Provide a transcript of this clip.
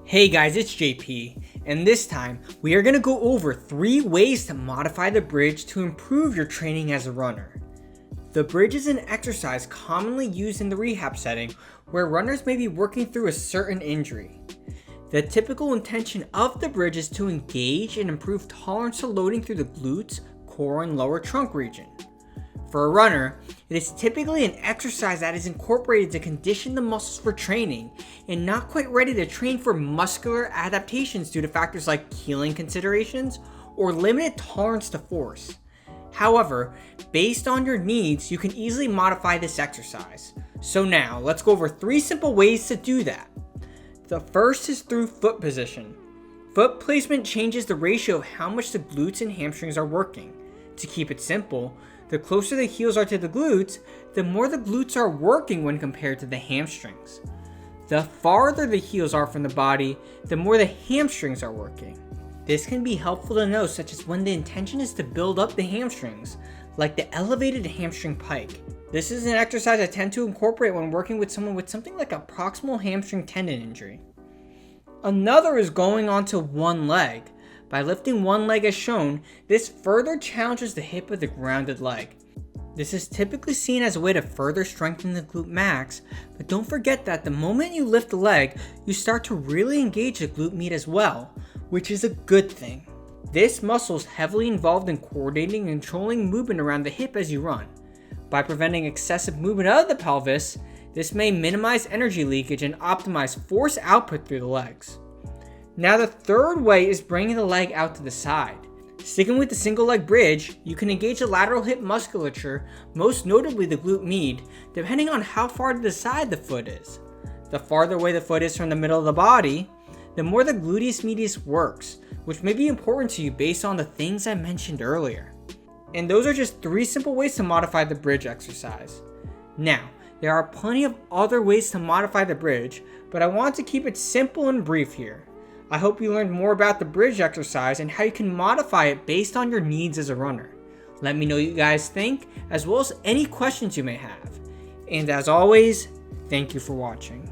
Hey guys, it's JP, and this time we are going to go over 3 ways to modify the bridge to improve your training as a runner. The bridge is an exercise commonly used in the rehab setting where runners may be working through a certain injury. The typical intention of the bridge is to engage and improve tolerance to loading through the glutes, core, and lower trunk region. For a runner, it is typically an exercise that is incorporated to condition the muscles for training and not quite ready to train for muscular adaptations due to factors like healing considerations or limited tolerance to force. However, based on your needs, you can easily modify this exercise. So now, let's go over 3 simple ways to do that. The first is through foot position. Foot placement changes the ratio of how much the glutes and hamstrings are working. To keep it simple, the closer the heels are to the glutes, the more the glutes are working when compared to the hamstrings. The farther the heels are from the body, the more the hamstrings are working. This can be helpful to know, such as when the intention is to build up the hamstrings, like the elevated hamstring pike. This is an exercise I tend to incorporate when working with someone with something like a proximal hamstring tendon injury. Another is going onto one leg. By lifting one leg as shown, this further challenges the hip of the grounded leg. This is typically seen as a way to further strengthen the glute max, but don't forget that the moment you lift the leg, you start to really engage the glute med as well, which is a good thing. This muscle is heavily involved in coordinating and controlling movement around the hip as you run. By preventing excessive movement of the pelvis, this may minimize energy leakage and optimize force output through the legs. Now the third way is bringing the leg out to the side. Sticking with the single leg bridge, you can engage the lateral hip musculature, most notably the glute med, depending on how far to the side the foot is. The farther away the foot is from the middle of the body, the more the gluteus medius works, which may be important to you based on the things I mentioned earlier. And those are just 3 simple ways to modify the bridge exercise. Now, there are plenty of other ways to modify the bridge, but I want to keep it simple and brief here. I hope you learned more about the bridge exercise and how you can modify it based on your needs as a runner. Let me know what you guys think, as well as any questions you may have. And as always, thank you for watching.